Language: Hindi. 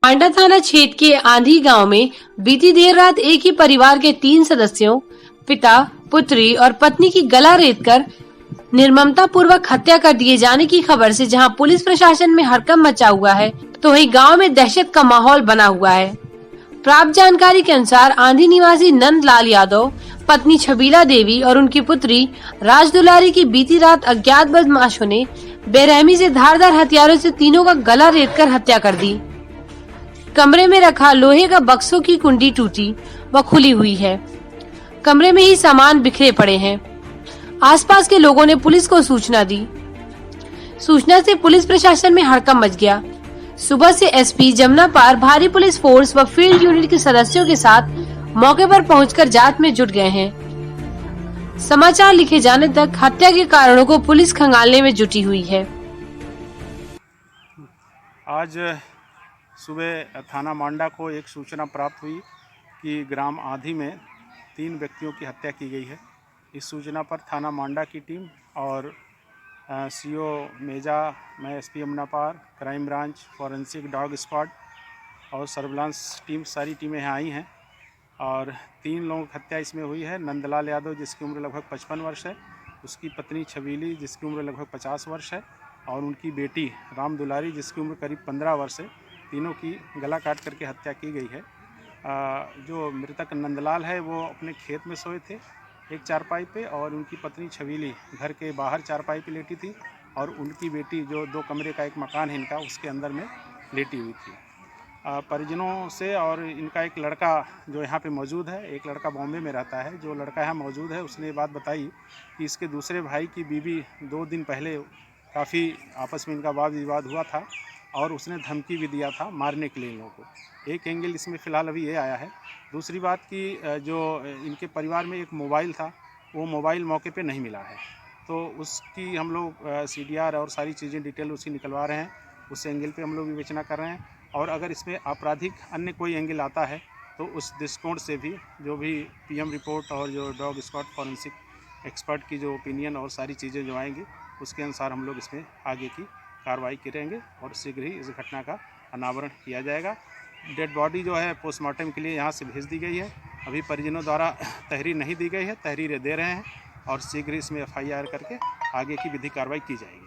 पांडा थाना क्षेत्र के आंधी गांव में बीती देर रात एक ही परिवार के 3 सदस्यों पिता, पुत्री और पत्नी की गला रेतकर निर्ममता पूर्वक हत्या कर दिए जाने की खबर से जहां पुलिस प्रशासन में हड़कंप मचा हुआ है, तो वहीं गांव में दहशत का माहौल बना हुआ है। प्राप्त जानकारी के अनुसार आंधी निवासी नंदलाल यादव, पत्नी छबीला देवी और उनकी पुत्री राज दुलारी की बीती रात अज्ञात बदमाशों ने बेरहमी से धारदार हथियारों से तीनों का गला रेतकर हत्या कर दी। कमरे में रखा लोहे का बक्सों की कुंडी टूटी व खुली हुई है। कमरे में ही सामान बिखरे पड़े हैं। आसपास के लोगों ने पुलिस को सूचना दी। सूचना से पुलिस प्रशासन में हड़कंप मच गया। सुबह से एसपी जमुना पार भारी पुलिस फोर्स व फील्ड यूनिट के सदस्यों के साथ मौके पर पहुंचकर जांच में जुट गए हैं। समाचार लिखे जाने तक हत्या के कारणों को पुलिस खंगालने में जुटी हुई है। आज सुबह थाना मांडा को एक सूचना प्राप्त हुई कि ग्राम आंधी में 3 व्यक्तियों की हत्या की गई है। इस सूचना पर थाना मांडा की टीम और सीओ मेजा, मैं एसपी यमुना पार, crime branch, forensic dog squad और सर्विलांस टीम, सारी टीमें यहाँ आई हैं और 3 लोगों की हत्या इसमें हुई है। नंदलाल यादव जिसकी उम्र लगभग 55 वर्ष है, उसकी पत्नी छबीली जिसकी उम्र लगभग 50 वर्ष है और उनकी बेटी राम दुलारी जिसकी उम्र करीब 15 वर्ष है। तीनों की गला काट करके हत्या की गई है। जो मृतक नंदलाल है वो अपने खेत में सोए थे एक चारपाई पे और उनकी पत्नी छबीली घर के बाहर चारपाई पे लेटी थी और उनकी बेटी जो 2 कमरे का एक मकान है इनका उसके अंदर में लेटी हुई थी। परिजनों से और इनका एक लड़का जो यहाँ पे मौजूद है, एक लड़का बॉम्बे में रहता है, जो लड़का यहाँ मौजूद है उसने ये बात बताई कि इसके दूसरे भाई की बीवी 2 दिन पहले काफ़ी आपस में इनका वाद विवाद हुआ था और उसने धमकी भी दिया था मारने के लिए इन लोगों को। एक एंगल इसमें फ़िलहाल अभी ये आया है। दूसरी बात कि जो इनके परिवार में एक मोबाइल था, वो मोबाइल मौके पे नहीं मिला है, तो उसकी हम लोग CDR और सारी चीज़ें डिटेल उसकी निकलवा रहे हैं। उस एंगल पे हम लोग विवेचना कर रहे हैं और अगर इसमें आपराधिक अन्य कोई एंगल आता है तो उस दृष्टिकोण से भी जो भी PM रिपोर्ट और जो डॉग स्क्वाड फॉरेंसिक एक्सपर्ट की जो ओपिनियन और सारी चीज़ें जो आएंगी उसके अनुसार हम लोग इसमें आगे की कार्रवाई करेंगे और शीघ्र ही इस घटना का अनावरण किया जाएगा। डेड बॉडी जो है पोस्टमार्टम के लिए यहाँ से भेज दी गई है। अभी परिजनों द्वारा तहरीर नहीं दी गई है, तहरीरें दे रहे हैं और शीघ्र इसमें FIR करके आगे की विधिक कार्रवाई की जाएगी।